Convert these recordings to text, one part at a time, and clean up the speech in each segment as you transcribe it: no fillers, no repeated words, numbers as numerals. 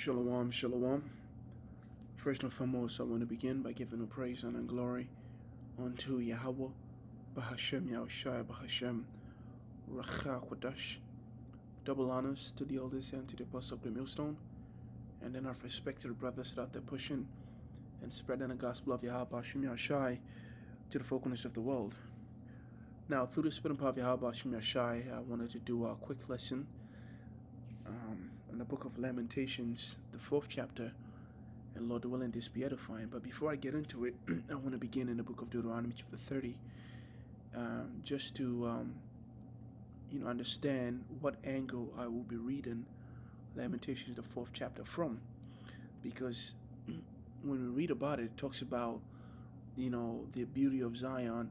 Shalom, shalom. First and foremost, I want to begin by giving praise and glory unto Yahweh, Bahashem Yahushai, Bahashem Racha Kodash. Double honors to the elders and to the apostle of the millstone, and then our respected brothers that they're pushing and spreading the gospel of Yahweh, Bahashem Yahushai, to the focalness of the world. Now, through the spirit and power of Yahweh, Bahashem Yahushai, I wanted to do a quick lesson in the book of Lamentations, the 4th chapter. And Lord willing, this be edifying. But before I get into it, I want to begin in the book of Deuteronomy chapter 30, just to understand what angle I will be reading Lamentations the 4th chapter from, because when we read about it, it talks about the beauty of Zion,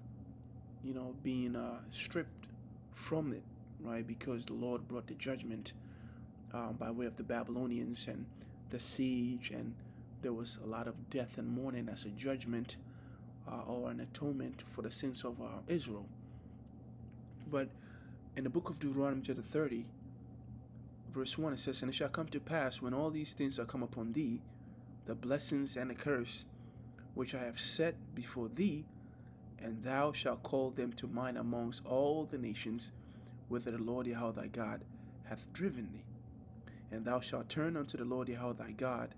being stripped from it, right? Because the Lord brought the judgment by way of the Babylonians and the siege, and there was a lot of death and mourning as a judgment or an atonement for the sins of Israel. But in the book of Deuteronomy chapter 30, verse 1, it says, "And it shall come to pass, when all these things are come upon thee, the blessings and the curse which I have set before thee, and thou shalt call them to mind amongst all the nations, whither the Lord Yahweh thy God hath driven thee. And thou shalt turn unto the Lord Yahweh thy God,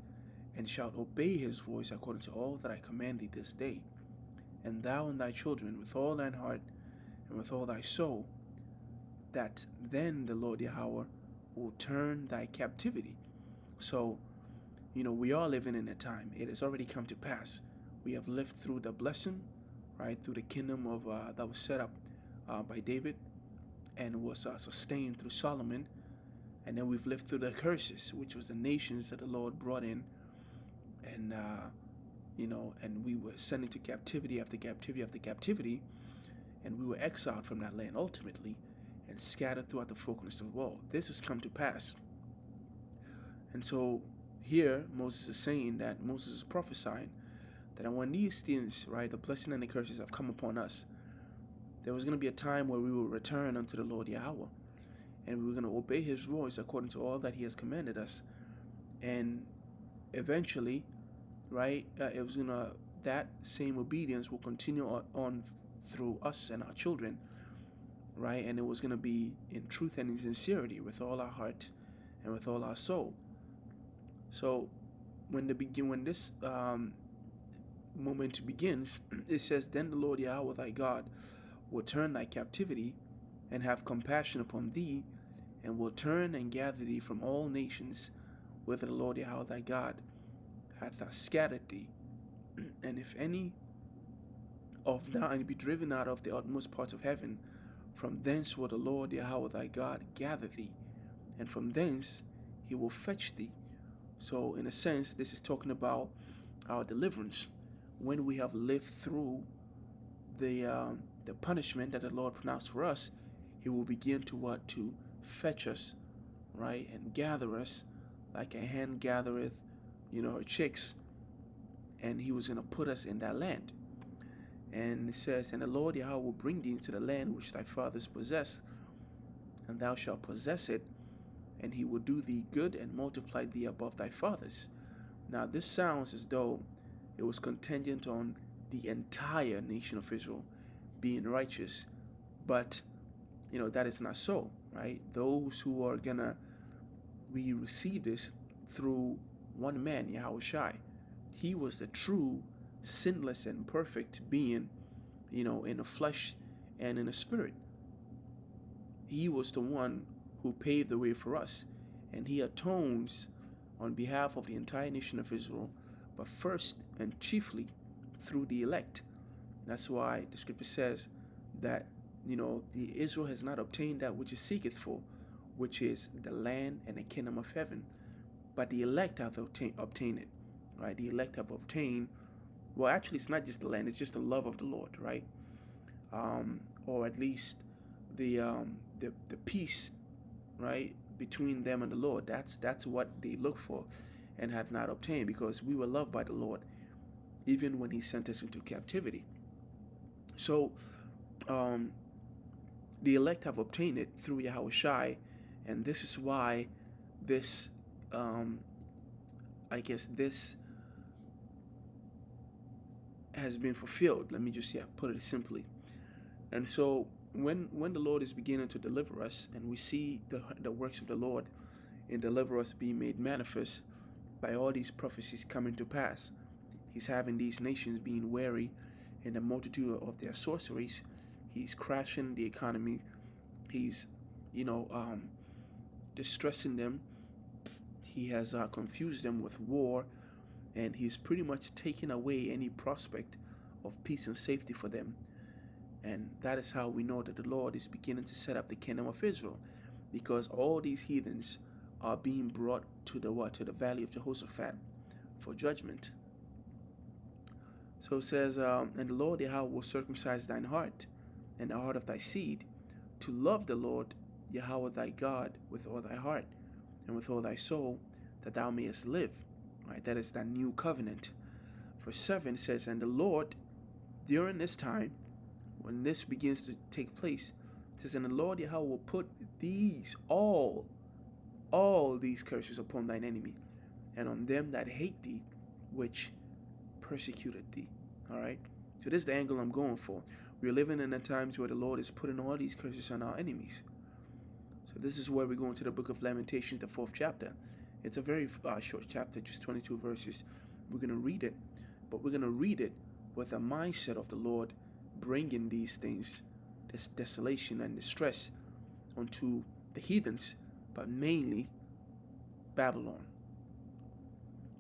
and shalt obey his voice according to all that I command thee this day, and thou and thy children with all thine heart and with all thy soul, that then the Lord Yahweh will turn thy captivity." So, we are living in a time. It has already come to pass. We have lived through the blessing, right, through the kingdom of that was set up by David and was sustained through Solomon. And then we've lived through the curses, which was the nations that the Lord brought in, and and we were sent into captivity after captivity after captivity, and we were exiled from that land ultimately and scattered throughout the focalness of the world. This has come to pass. And so here Moses is saying that Moses is prophesying that when these things, right, the blessing and the curses have come upon us, there was going to be a time where we will return unto the Lord Yahweh, and we were going to obey his voice according to all that he has commanded us. And eventually, right, that same obedience will continue on through us and our children, right? And it was going to be in truth and in sincerity, with all our heart and with all our soul. So when this moment begins, it says, "Then the Lord Yahweh thy God will turn thy captivity and have compassion upon thee, and will turn and gather thee from all nations, whither the Lord Yahweh thy God hath scattered thee. And if any of thine be driven out of the utmost parts of heaven, from thence will the Lord Yahweh thy God gather thee, and from thence he will fetch thee." So in a sense, this is talking about our deliverance. When we have lived through the punishment that the Lord pronounced for us, he will begin to fetch us, right, and gather us like a hen gathereth, her chicks, and he was going to put us in that land. And it says, "And the Lord Yahweh will bring thee into the land which thy fathers possessed, and thou shalt possess it, and he will do thee good and multiply thee above thy fathers." Now this sounds as though it was contingent on the entire nation of Israel being righteous, but that is not so, right? Those who are we receive this through one man, Yahushai. He was the true sinless and perfect being, in the flesh and in the spirit. He was the one who paved the way for us, and he atones on behalf of the entire nation of Israel, but first and chiefly through the elect. That's why the scripture says that the Israel has not obtained that which it seeketh for, which is the land and the kingdom of heaven, but the elect have obtained it, right? The elect have obtained, well, actually it's not just the land, it's just the love of the Lord, right? Or at least the peace, right, between them and the Lord. That's what they look for and have not obtained, because we were loved by the Lord even when he sent us into captivity. So the elect have obtained it through Yahushai, and this is why this I guess this has been fulfilled. Let me just put it simply. And so when the Lord is beginning to deliver us, and we see the works of the Lord and deliver us being made manifest by all these prophecies coming to pass, He's having these nations being wary in the multitude of their sorceries. He's crashing the economy. He's, distressing them. He has confused them with war, and he's pretty much taken away any prospect of peace and safety for them. And that is how we know that the Lord is beginning to set up the kingdom of Israel, because all these heathens are being brought to the valley of Jehoshaphat for judgment. So it says, and the Lord Yahweh will circumcise thine heart and the heart of thy seed, to love the Lord Yahweh thy God with all thy heart and with all thy soul, that thou mayest live. Right? That is that new covenant. Verse 7 says, and the Lord, during this time, when this begins to take place, it says, and the Lord Yahweh will put all these curses upon thine enemy, and on them that hate thee, which persecuted thee. All right. So this is the angle I'm going for. We're living in the times where the Lord is putting all these curses on our enemies. So this is where we go into the book of Lamentations, the 4th chapter. It's a very short chapter, just 22 verses. We're going to read it, but we're going to read it with a mindset of the Lord bringing these things, this desolation and distress, onto the heathens, but mainly Babylon.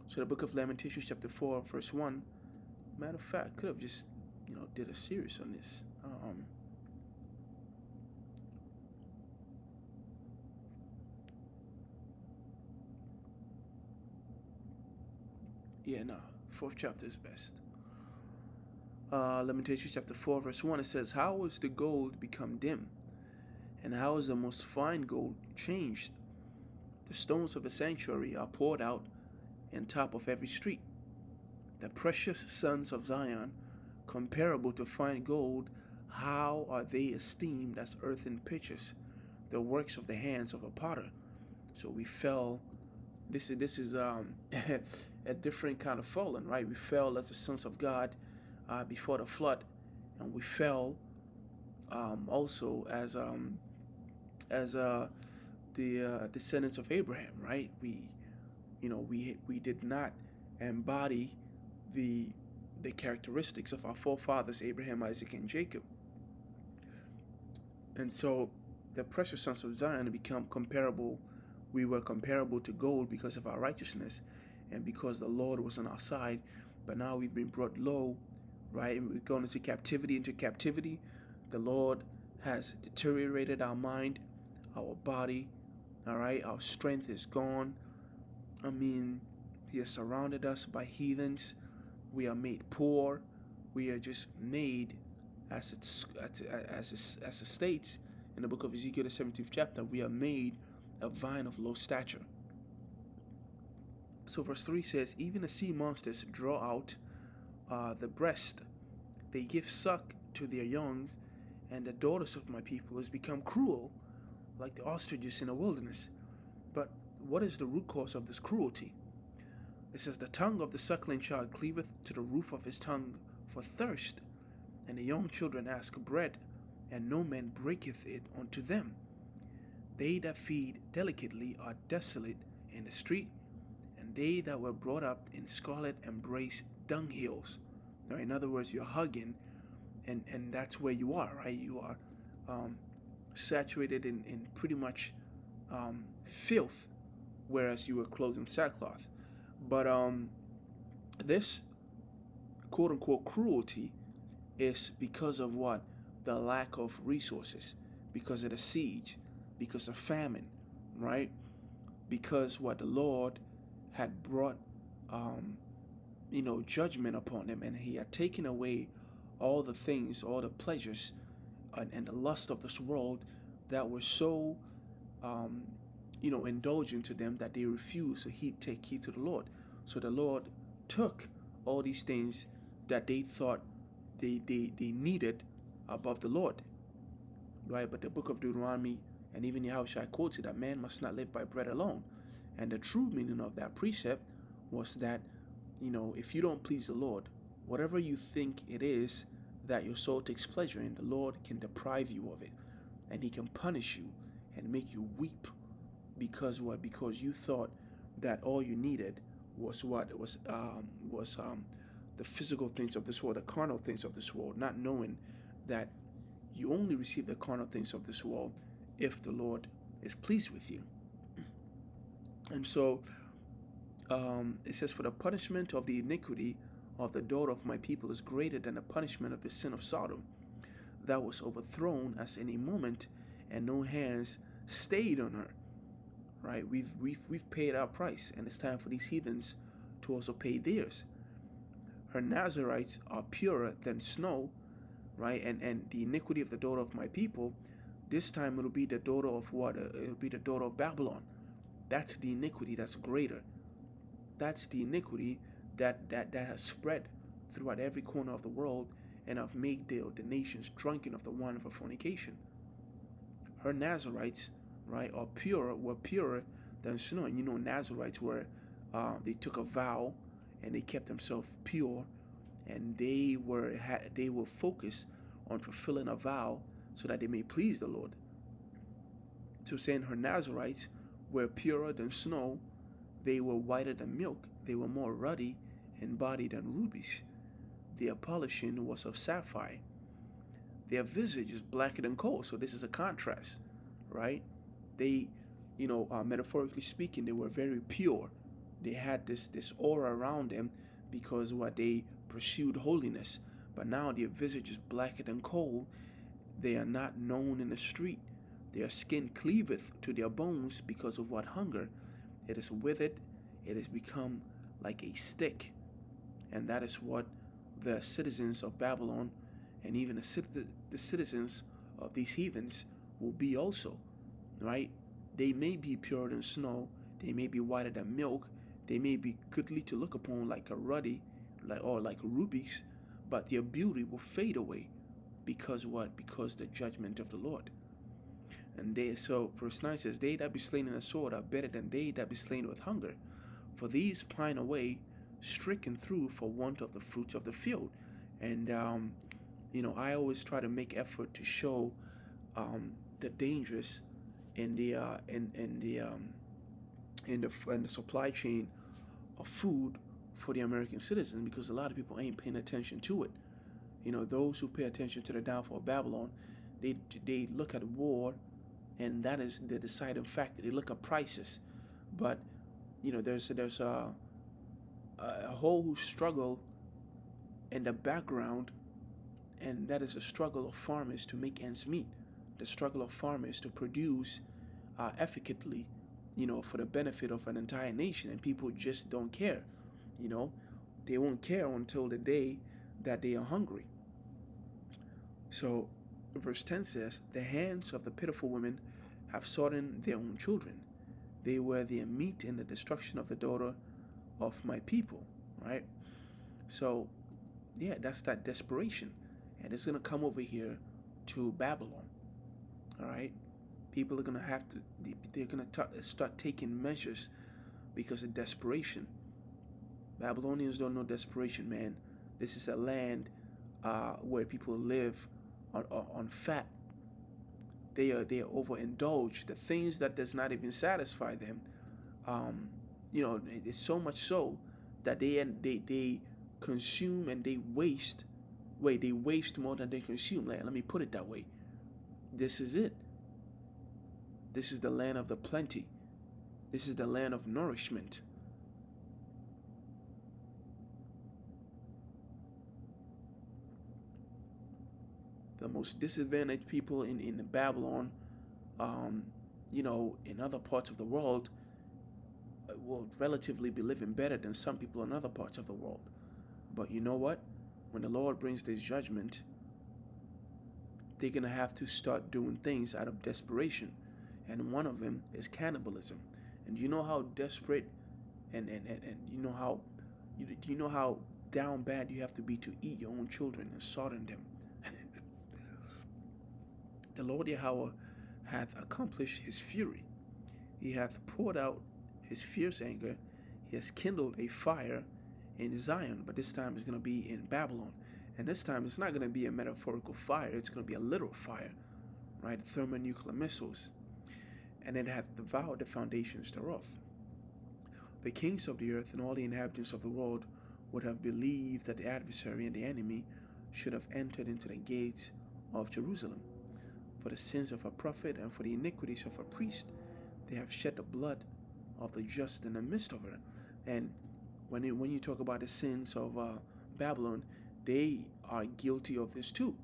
So the book of Lamentations, chapter 4, verse 1. Matter of fact, could have just, did a series on this. Fourth chapter is best. Lamentations chapter 4, verse 1, it says, how is the gold become dim? And how is the most fine gold changed? The stones of the sanctuary are poured out in top of every street. The precious sons of Zion, comparable to fine gold, how are they esteemed as earthen pitchers, the works of the hands of a potter? So we fell. This is a different kind of falling, right? We fell as the sons of God before the flood, and we fell also as the descendants of Abraham, right? We did not embody the characteristics of our forefathers Abraham, Isaac, and Jacob, and so the precious sons of Zion become comparable. We were comparable to gold because of our righteousness and because the Lord was on our side. But now we've been brought low, right? We're going into captivity. The Lord has deteriorated our mind, our body, all right? Our strength is gone. He has surrounded us by heathens. We are made poor. We are just made, as it states in the book of Ezekiel, the 17th chapter, we are made a vine of low stature. So verse 3 says, even the sea monsters draw out the breast. They give suck to their young, and the daughters of my people has become cruel, like the ostriches in the wilderness. But what is the root cause of this cruelty? It says, the tongue of the suckling child cleaveth to the roof of his tongue for thirst, and the young children ask bread, and no man breaketh it unto them. They that feed delicately are desolate in the street, and they that were brought up in scarlet embrace dunghills. Now, in other words, you're hugging, and that's where you are, right? You are saturated in pretty much filth, whereas you were clothed in sackcloth. But this quote-unquote cruelty is because of what? The lack of resources, because of the siege, because of famine, right? Because what the Lord had brought, judgment upon them, and he had taken away all the things, all the pleasures, and the lust of this world that were so, indulgent to them that they refused to take heed to the Lord. So the Lord took all these things that they thought they needed above the Lord, right? But the book of Deuteronomy and even Yahushua quotes it that man must not live by bread alone. And the true meaning of that precept was that, if you don't please the Lord, whatever you think it is that your soul takes pleasure in, the Lord can deprive you of it, and He can punish you and make you weep. Because what? Because you thought that all you needed was what? It was the physical things of this world, the carnal things of this world, not knowing that you only receive the carnal things of this world if the Lord is pleased with you. And so it says, "For the punishment of the iniquity of the daughter of my people is greater than the punishment of the sin of Sodom. That was overthrown as in a moment, and no hands stayed on her." Right? We've paid our price, and it's time for these heathens to also pay theirs. "Her Nazarites are purer than snow," right? And the iniquity of the daughter of my people, this time it'll be the daughter of what? It'll be the daughter of Babylon. That's the iniquity that's greater. That's the iniquity that has spread throughout every corner of the world, and have made the nations drunken of the wine of her fornication. Her Nazarites, right, were purer than snow. And Nazarites were, they took a vow and they kept themselves pure, and they were focused on fulfilling a vow so that they may please the Lord. So saying her Nazarites were purer than snow, they were whiter than milk, they were more ruddy in body than rubies. Their polishing was of sapphire. Their visage is blacker than coal. So this is a contrast, right? They, metaphorically speaking, they were very pure. They had this aura around them because they pursued holiness. But now their visage is blacker than coal. They are not known in the street. Their skin cleaveth to their bones because of what? Hunger. It is withered. It has become like a stick. And that is what the citizens of Babylon, and even the citizens of these heathens, will be also, right? They may be purer than snow. They may be whiter than milk. They may be goodly to look upon, like a ruddy, like rubies, but their beauty will fade away. Because what? Because the judgment of the Lord. And so verse 9 says, "They that be slain in the sword are better than they that be slain with hunger. For these pine away, stricken through for want of the fruits of the field." And I always try to make effort to show the dangers in the supply chain of food for the American citizen, because a lot of people ain't paying attention to it. Those who pay attention to the downfall of Babylon, they look at war, and that is the deciding factor. They look at prices, but there's a whole struggle in the background, and that is the struggle of farmers to make ends meet, the struggle of farmers to produce efficiently, for the benefit of an entire nation. And people just don't care. They won't care until the day that they are hungry. So verse 10 says, "The hands of the pitiful women have sought their own children. They were their meat in the destruction of the daughter of my people." Right? So, yeah, that's that desperation. And it's going to come over here to Babylon. All right? People are going to they're going to start taking measures because of desperation. Babylonians don't know desperation, man. This is a land where people live on fat. They are overindulged. The things that does not even satisfy them. It's so much so that they consume and they waste. They waste more than they consume. Let me put it that way. This is it. This is the land of the plenty. This is the land of nourishment. The most disadvantaged people in Babylon, in other parts of the world, will relatively be living better than some people in other parts of the world. But you know what? When the Lord brings this judgment, they're going to have to start doing things out of desperation. And one of them is cannibalism. And you know how desperate and you know how down bad you have to be to eat your own children and slaughter them. The Lord Yahweh hath accomplished his fury. He hath poured out his fierce anger. He has kindled a fire in Zion, but this time it's going to be in Babylon. And this time it's not going to be a metaphorical fire, it's going to be a literal fire, right? Thermonuclear missiles. And it hath devoured the foundations thereof. The kings of the earth and all the inhabitants of the world would have believed that the adversary and the enemy should have entered into the gates of Jerusalem. For the sins of a prophet and for the iniquities of a priest, they have shed the blood of the just in the midst of her. And when you talk about the sins of Babylon, they are guilty of this too.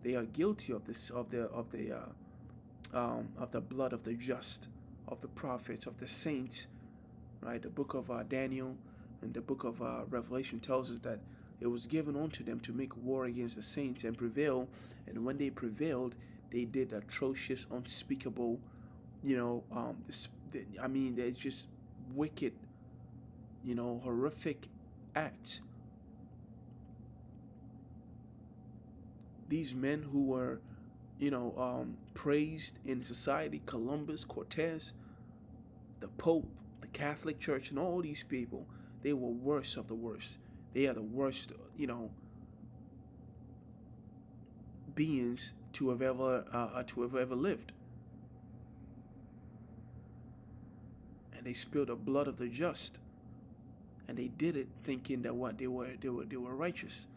They are guilty of this of the blood of the just, of the prophets, of the saints. Right, the book of Daniel and the book of Revelation tells us that it was given unto them to make war against the saints and prevail. And when they prevailed, they did atrocious, unspeakable, there's just wicked, horrific acts. These men who were, praised in society, Columbus, Cortez, the Pope, the Catholic Church, and all these people, they were worst of the worst. They are the worst, beings to have ever lived. And they spilled the blood of the just, and they did it thinking that what they were righteous.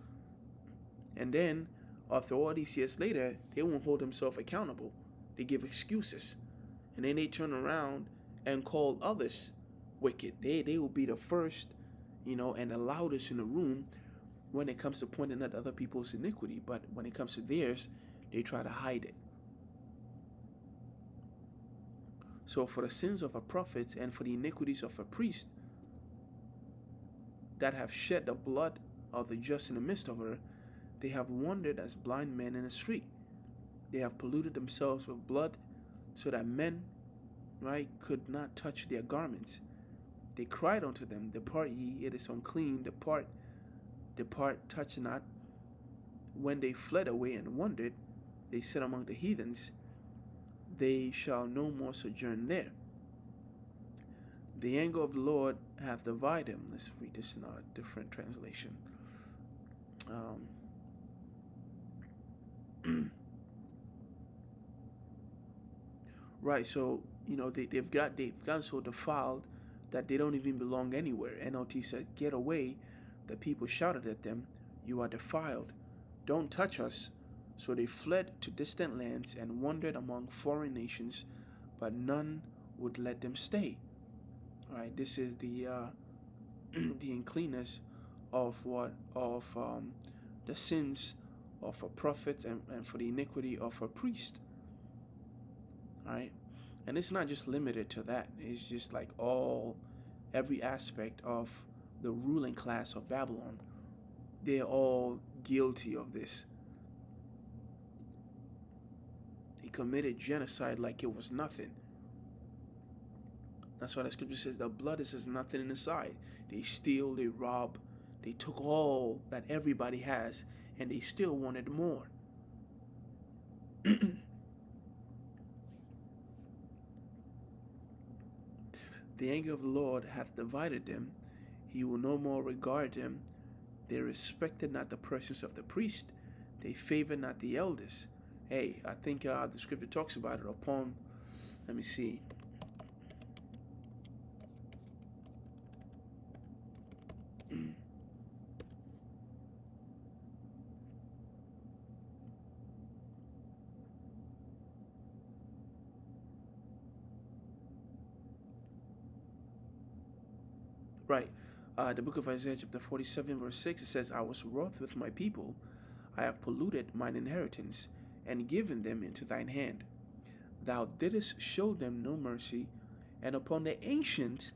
And then, after all these years later, they won't hold themselves accountable. They give excuses, and then they turn around and call others wicked. They will be the first, and the loudest in the room when it comes to pointing at other people's iniquity. But when it comes to theirs, they try to hide it. So for the sins of a prophet and for the iniquities of a priest that have shed the blood of the just in the midst of her, they have wandered as blind men in the street. They have polluted themselves with blood so that men, right, could not touch their garments. They cried unto them, Depart ye, it is unclean, depart, touch not. When they fled away and wandered, they said among the heathens, They shall no more sojourn there. The anger of the Lord hath divided them. Let's read this in a different translation. Right, so they've gotten so defiled that they don't even belong anywhere. NLT says, "Get away." The people shouted at them, "You are defiled. Don't touch us." So they fled to distant lands and wandered among foreign nations, but none would let them stay. All right, this is the the uncleanness of the sins of a prophet and for the iniquity of a priest. All right, and it's not just limited to that. It's just like every aspect of the ruling class of Babylon. They're all guilty of this. They committed genocide like it was nothing. That's why the scripture says the blood is as nothing in the sight. They steal, they rob, they took all that everybody has, and they still wanted more. The anger of the Lord hath divided them. He will no more regard them. They respected not the presence of the priest. They favored not the elders. Hey, I think the scripture talks about it upon, let me see. Right. The book of Isaiah chapter 47 verse 6, it says, I was wroth with my people. I have polluted mine inheritance and given them into thine hand. Thou didst show them no mercy, and upon the ancient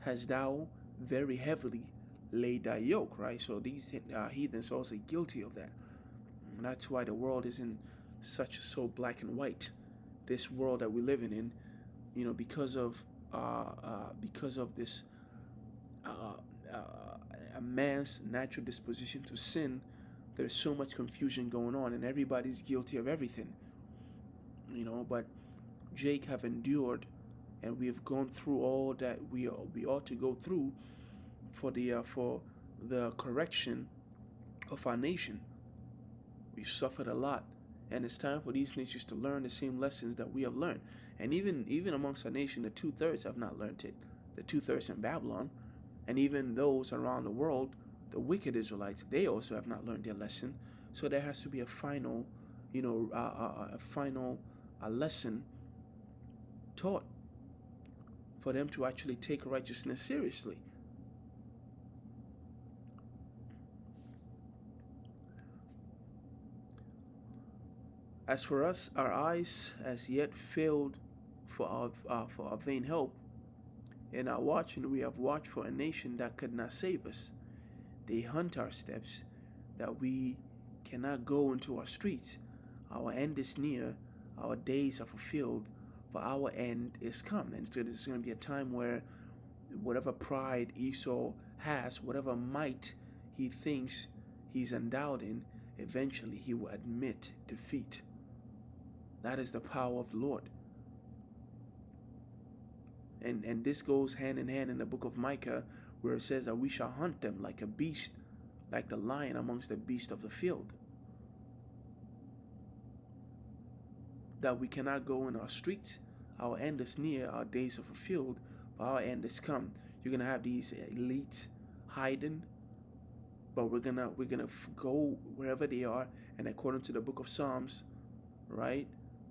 hast thou very heavily laid thy yoke. Right. So these heathens are also guilty of that. And that's why the world isn't so black and white. This world that we're living in, because of this a man's natural disposition to sin, there's so much confusion going on, and everybody's guilty of everything. But Jake have endured, and we have gone through all that we ought to go through for the correction of our nation. We've suffered a lot, and it's time for these nations to learn the same lessons that we have learned. And even amongst our nation, the 2/3 have not learned it. The 2/3 in Babylon, and even those around the world, the wicked Israelites, they also have not learned their lesson. So there has to be a final, a lesson taught for them to actually take righteousness seriously. As for us, our eyes as yet failed for our vain help. In our watching, we have watched for a nation that could not save us. They hunt our steps, that we cannot go into our streets. Our end is near, our days are fulfilled, for our end is come. And so there's going to be a time where whatever pride Esau has, whatever might he thinks he's endowed in, eventually he will admit defeat. That is the power of the Lord. And this goes hand in hand in the book of Micah, where it says that we shall hunt them like a beast, like the lion amongst the beasts of the field. That we cannot go in our streets. Our end is near, our days are fulfilled, for our end is come. You're gonna have these elites hiding, but we're gonna go wherever they are, and according to the book of Psalms, right,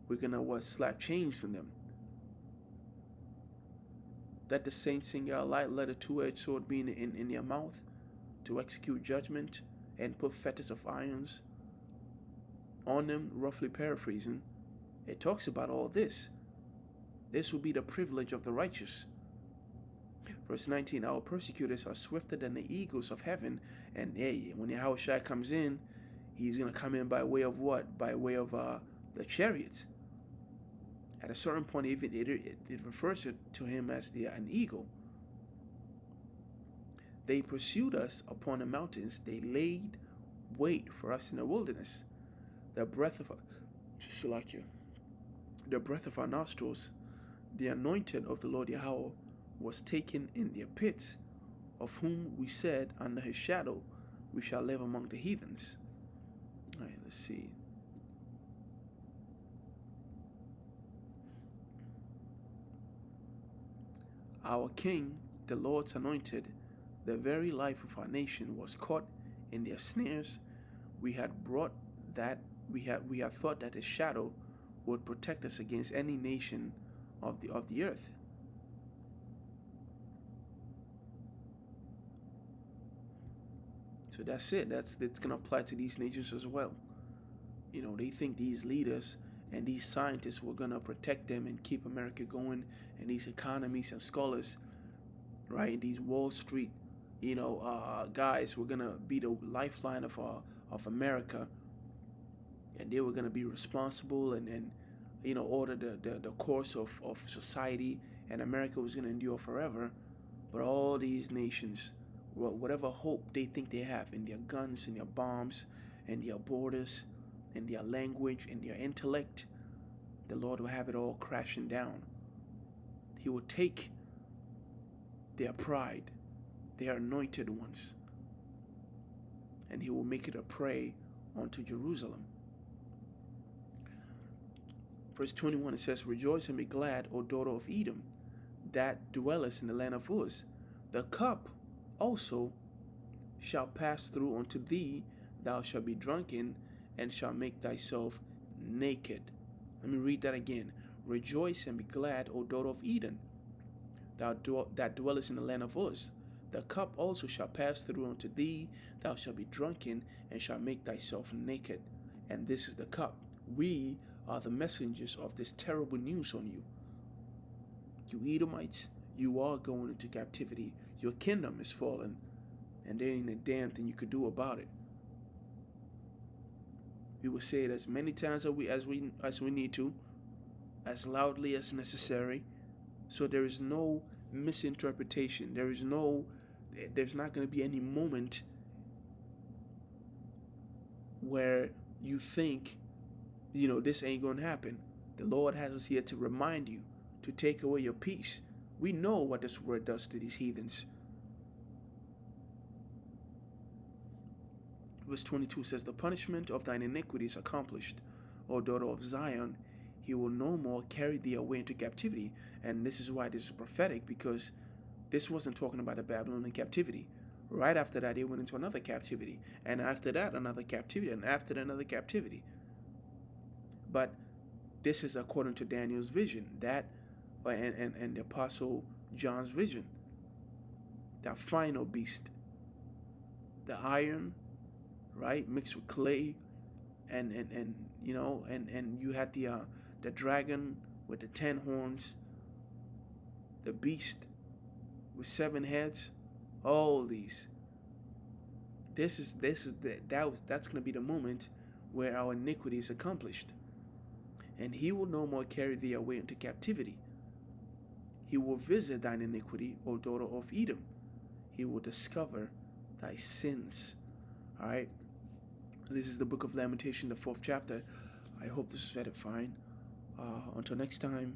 we're gonna slap chains on them. Let the saints sing out loud, let a two-edged sword be in their mouth to execute judgment and put fetters of irons on them, roughly paraphrasing. It talks about all this. This will be the privilege of the righteous. Verse 19, our persecutors are swifter than the eagles of heaven. And hey, when Yahushua comes in, he's going to come in by way of what? By way of the chariots. At a certain point, even it refers to him as an eagle. They pursued us upon the mountains. They laid wait for us in the wilderness. The breath of our nostrils, the anointed of the Lord Yahweh, was taken in their pits, of whom we said, under his shadow we shall live among the heathens. All right, let's see. Our king, the Lord's anointed, the very life of our nation, was caught in their snares. We had thought that his shadow would protect us against any nation of the earth. So that's it. It's gonna apply to these nations as well. They think these leaders and these scientists were gonna protect them and keep America going, and these economies and scholars, right? These Wall Street, guys were gonna be the lifeline of America, and they were gonna be responsible and order the course of society, and America was gonna endure forever. But all these nations, whatever hope they think they have in their guns and their bombs and their borders and their language and their intellect, the Lord will have it all crashing down. He will take their pride, their anointed ones, and he will make it a prey unto Jerusalem. Verse 21, it says, rejoice and be glad, O daughter of Edom, that dwellest in the land of Uz. The cup also shall pass through unto thee, thou shalt be drunken, and shalt make thyself naked. Let me read that again. Rejoice and be glad, O daughter of Edom, that dwellest in the land of Uz. The cup also shall pass through unto thee, thou shalt be drunken, and shalt make thyself naked. And this is the cup. We are the messengers of this terrible news on you. You Edomites, you are going into captivity. Your kingdom is fallen, and there ain't a damn thing you could do about it. We will say it as many times as we need to, as loudly as necessary, so there is no misinterpretation. There's not going to be any moment where you think, this ain't going to happen. The Lord has us here to remind you to take away your peace. We know what this word does to these heathens. Verse 22 says, the punishment of thine iniquity is accomplished, O daughter of Zion. He will no more carry thee away into captivity. And this is why this is prophetic, because this wasn't talking about the Babylonian captivity. Right after that, they went into another captivity. And after that, another captivity. And after that, another captivity. But this is according to Daniel's vision, that and the Apostle John's vision. That final beast, the iron, right, mixed with clay, and you know, and you had the dragon with the 10 horns, the beast with 7 heads, all these. That's going to be the moment where our iniquity is accomplished. And he will no more carry thee away into captivity. He will visit thine iniquity, O daughter of Edom. He will discover thy sins. All right. This is the book of Lamentation, the 4th chapter. I hope this is edifying. Until next time,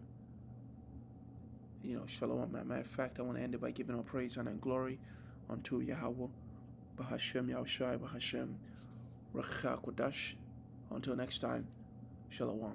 shalom. Matter of fact, I want to end it by giving all praise, honor, and glory unto Yahweh, Bahashem, Yahushai, Bahashem, Racha Kodash. Until next time, shalom.